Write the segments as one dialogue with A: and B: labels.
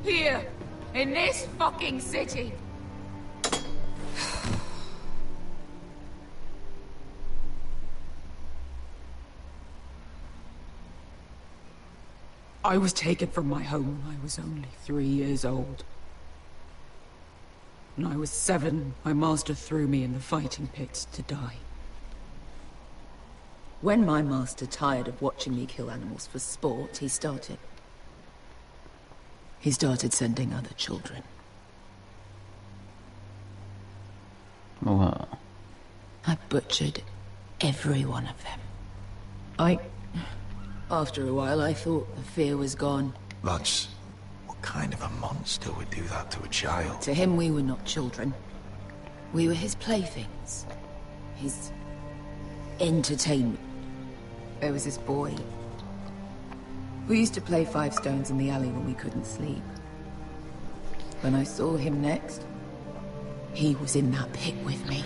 A: Here, in this fucking city. I was taken from my home when I was only 3 years old. When I was 7, my master threw me in the fighting pits to die.
B: When my master tired of watching me kill animals for sport, he started sending other children.
C: Wow.
B: I butchered every one of them. After a while, I thought the fear was gone.
D: Lads, what kind of a monster would do that to a child?
B: To him, we were not children. We were his playthings. His entertainment. There was this boy. We used to play 5 stones in the alley when we couldn't sleep. When I saw him next, he was in that pit with me.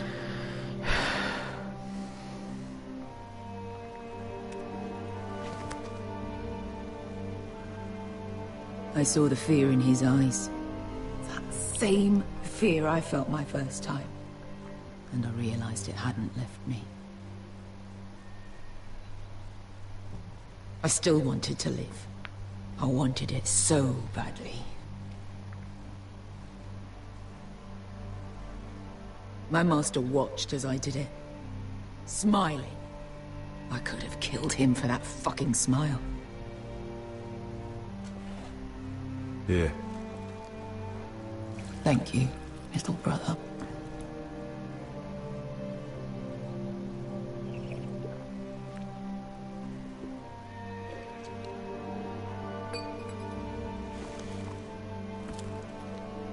B: I saw the fear in his eyes. That same fear I felt my first time. And I realized it hadn't left me. I still wanted to live. I wanted it so badly. My master watched as I did it, smiling. I could have killed him for that fucking smile.
D: Here.
B: Thank you, little brother.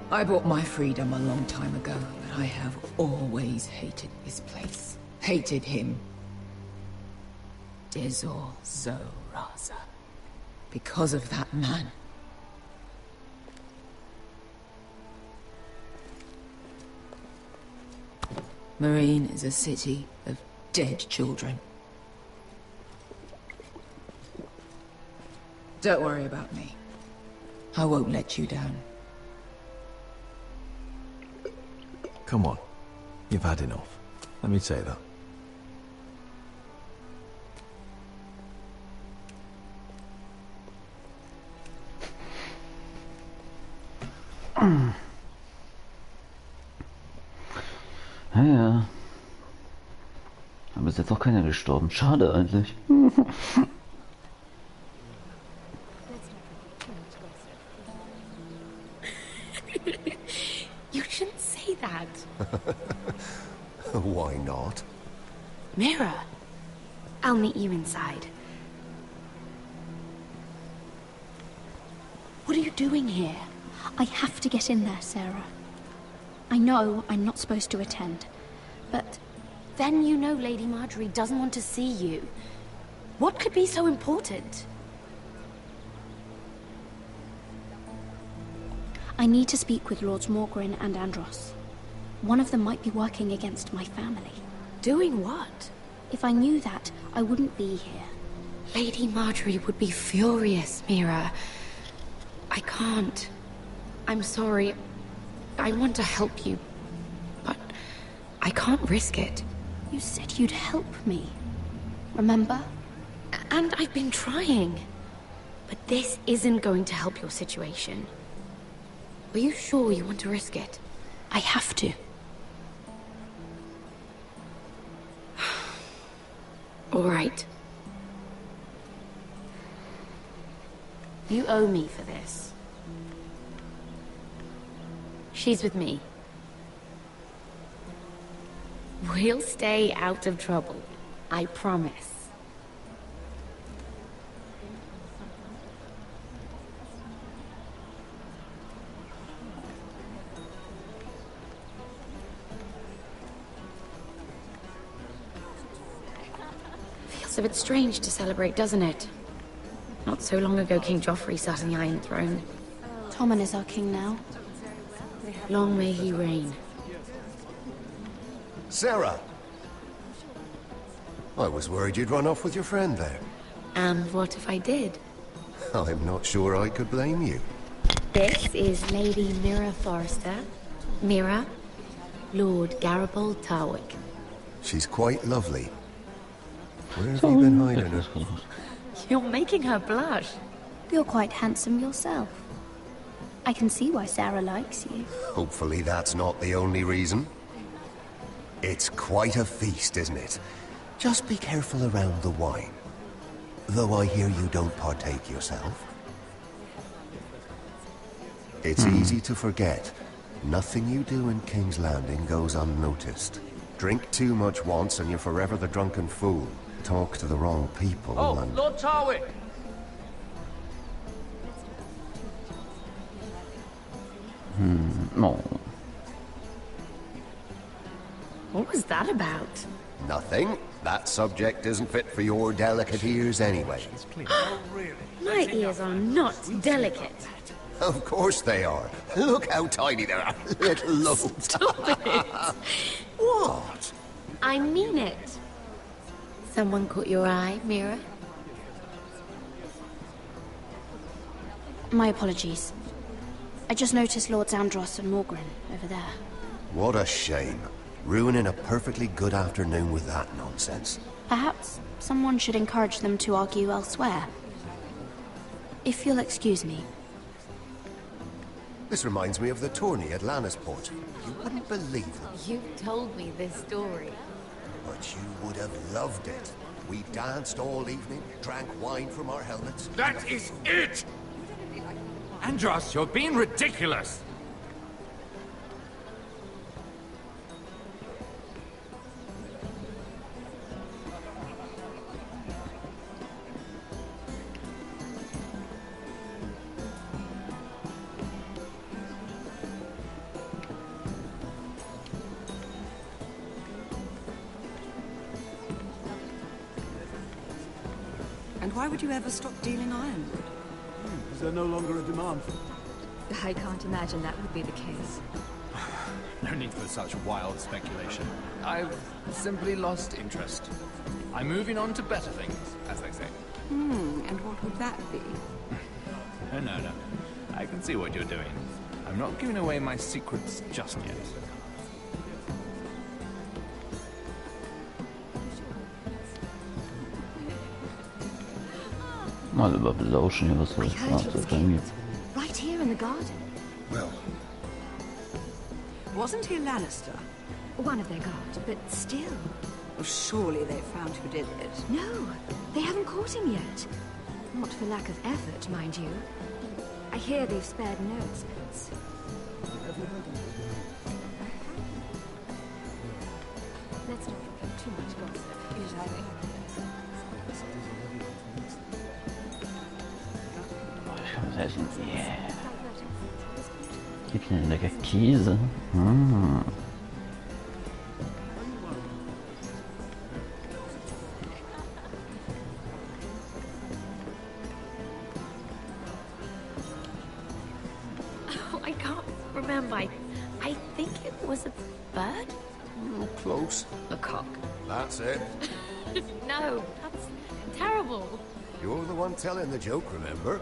B: I bought my freedom a long time ago, but I have always hated this place. Hated him. Dezor Zoraza. Because of that man. Marine is a city of dead children. Don't worry about me. I won't let you down.
D: Come on. You've had enough. Let me say that.
C: Ja. Aber ist jetzt auch keiner gestorben. Schade eigentlich.
E: You shouldn't say that.
D: Why not?
E: Mira, I'll meet you inside. What are you doing here?
F: I have to get in there, Sarah. I know I'm not supposed to attend, but...
E: Then you know Lady Marjorie doesn't want to see you. What could be so important?
F: I need to speak with Lords Morgrin and Andros. One of them might be working against my family.
E: Doing what?
F: If I knew that, I wouldn't be here.
E: Lady Marjorie would be furious, Mira. I can't. I'm sorry. I want to help you, but I can't risk it.
F: You said you'd help me. Remember?
E: And I've been trying. But this isn't going to help your situation. Are you sure you want to risk it?
F: I have to.
E: All right. You owe me for this. She's with me. We'll stay out of trouble. I promise. Feels a bit strange to celebrate, doesn't it? Not so long ago, King Joffrey sat on the Iron Throne.
F: Tommen is our king now.
E: Long may he reign.
D: Sarah! I was worried you'd run off with your friend there.
E: And what if I did?
D: I'm not sure I could blame you.
E: This is Lady Mira Forrester. Mira, Lord Garibaldi Tarwick.
G: She's quite lovely. Where have you been hiding her?
E: You're making her blush.
F: You're quite handsome yourself. I can see why Sarah likes you.
G: Hopefully that's not the only reason. It's quite a feast, isn't it? Just be careful around the wine. Though I hear you don't partake yourself. It's easy to forget. Nothing you do in King's Landing goes unnoticed. Drink too much once and you're forever the drunken fool. Talk to the wrong people and...
H: Lord Tarwick!
C: No.
E: What was that about?
G: Nothing. That subject isn't fit for your delicate ears anyway.
E: My ears are not delicate.
G: Of course they are. Look how tiny they are. Little lobes.
E: Stop it.
G: What?
E: I mean it. Someone caught your eye, Mira?
F: My apologies. I just noticed Lords Andros and Morgren over there.
G: What a shame. Ruining a perfectly good afternoon with that nonsense.
F: Perhaps someone should encourage them to argue elsewhere. If you'll excuse me.
G: This reminds me of the tourney at Lannisport. You wouldn't believe them.
E: You told me this story.
G: But you would have loved it. We danced all evening, drank wine from our helmets.
H: That is it! Andros, you're being ridiculous!
A: And why would you ever stop dealing ironwood?
I: Is there no longer a demand for it?
J: I can't imagine that would be the case.
H: No need for such wild speculation. I've simply lost interest. I'm moving on to better things, as they say.
A: And what would that be?
H: No. I can see what you're doing. I'm not giving away my secrets just yet.
C: Mal über belauschen hier, was soll
J: I
C: das
J: heard
C: da
J: it was
C: so bringen.
J: killed. Right here in the garden.
G: Well,
A: Wasn't he a Lannister?
J: One of their guard, but still.
A: Well, surely they found who did it.
J: No, they haven't caught him yet. Not for lack of effort, mind you. I hear they've spared no expense. Let's not give too much gossip.
C: Was essen wir? Gibt mir lecker Käse.
E: Oh, I can't remember. I think it was a bird?
G: close.
E: A cock.
G: That's it.
E: No, that's terrible.
G: You're the one telling the joke, remember?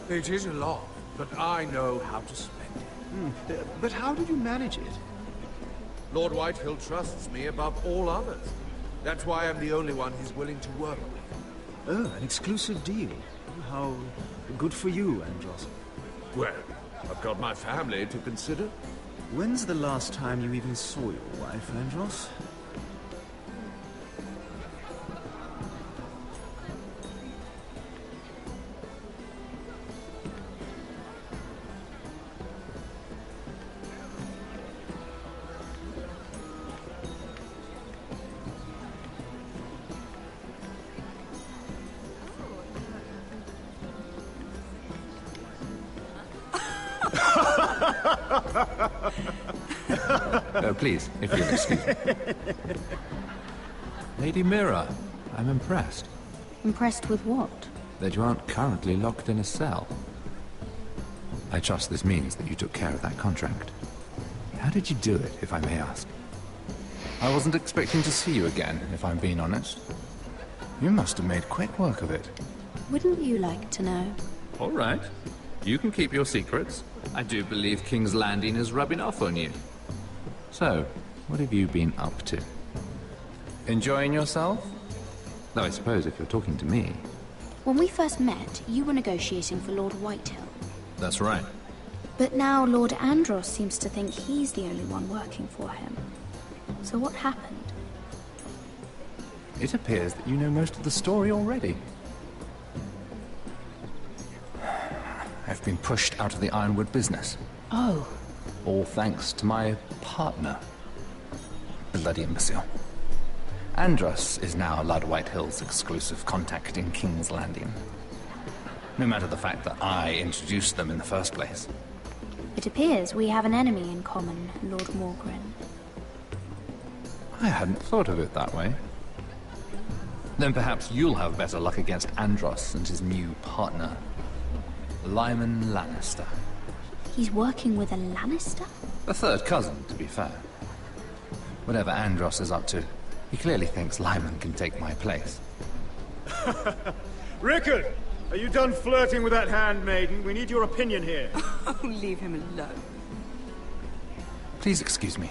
I: It is a lot, but I know how to spend it. But how did you manage it? Lord Whitehill trusts me above all others. That's why I'm the only one he's willing to work with.
K: Oh, an exclusive deal. How good for you, Andros.
I: Well, I've got my family to consider.
K: When's the last time you even saw your wife, Andros?
H: Please, if you'll excuse me. Lady Mira, I'm impressed
F: Impressed with what?
H: that you aren't currently locked in a cell. I trust this means that you took care of that contract. How did you do it, if I may ask? I wasn't expecting to see you again, if I'm being honest. You must have made quick work of it.
F: Wouldn't you like to know?
H: All right. You can keep your secrets. I do believe King's Landing is rubbing off on you. So, what have you been up to? Enjoying yourself? Though I suppose if you're talking to me...
F: When we first met, you were negotiating for Lord Whitehill.
H: That's right.
F: But now Lord Andros seems to think he's the only one working for him. So what happened?
H: It appears that you know most of the story already. I've been pushed out of the ironwood business.
F: Oh.
H: All thanks to my partner. Bloody imbecile. Andros is now Lord Whitehill's exclusive contact in King's Landing. No matter the fact that I introduced them in the first place.
F: It appears we have an enemy in common, Lord Morgren.
H: I hadn't thought of it that way. Then perhaps you'll have better luck against Andros and his new partner, Lyman Lannister.
F: He's working with a Lannister?
H: A third cousin, to be fair. Whatever Andros is up to, he clearly thinks Lyman can take my place.
L: Rickard! Are you done flirting with that handmaiden? We need your opinion here.
A: Oh, leave him alone.
H: Please excuse me.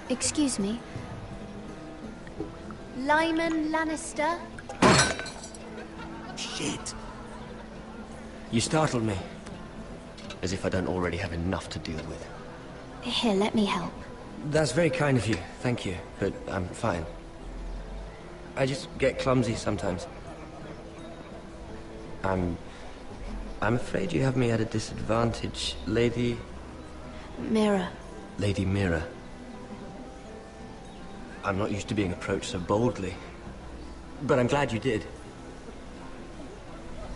F: Excuse me. Lyman Lannister?
M: Shit. You startled me. As if I don't already have enough to deal with.
F: Here, let me help.
M: That's very kind of you, thank you. But I'm fine. I just get clumsy sometimes. I'm afraid you have me at a disadvantage, Lady...
F: Mira.
M: Lady Mira. I'm not used to being approached so boldly. But I'm glad you did.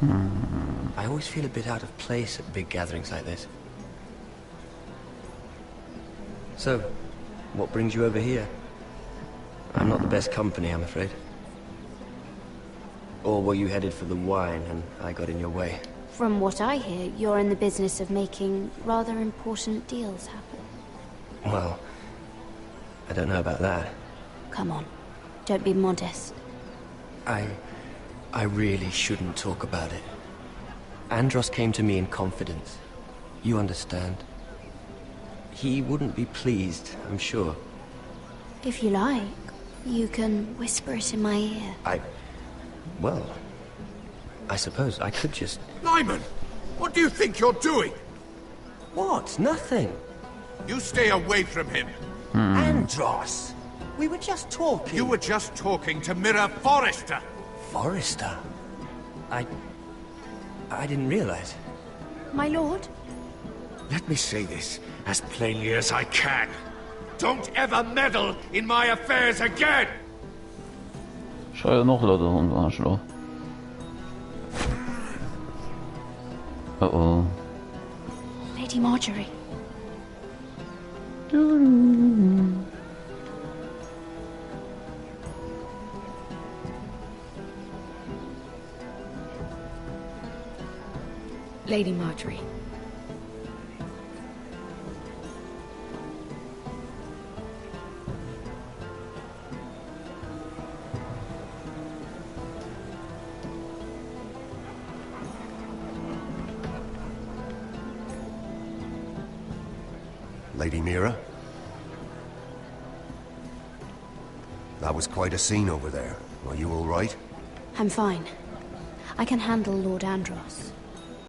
M: I always feel a bit out of place at big gatherings like this. So, what brings you over here? I'm not the best company, I'm afraid. Or were you headed for the wine and I got in your way?
F: From what I hear, you're in the business of making rather important deals happen.
M: Well, I don't know about that.
F: Come on, don't be modest.
M: I really shouldn't talk about it. Andros came to me in confidence. You understand? He wouldn't be pleased, I'm sure.
F: If you like, you can whisper it in my ear.
M: Well, I suppose I could just...
I: Lyman! What do you think you're doing?
M: What? Nothing.
I: You stay away from him.
M: Andros! We were just talking.
I: You were just talking to Mira Forrester.
M: Forrester? I didn't realize.
F: My lord?
I: Let me say this as plainly as I can. Don't ever meddle in my affairs again!
C: Ska jag nog låta honom annars då? Uh-oh.
F: Lady Marjorie.
B: Lady Marjorie.
G: Lady Mira? That was quite a scene over there. Are you all right?
F: I'm fine. I can handle Lord Andros.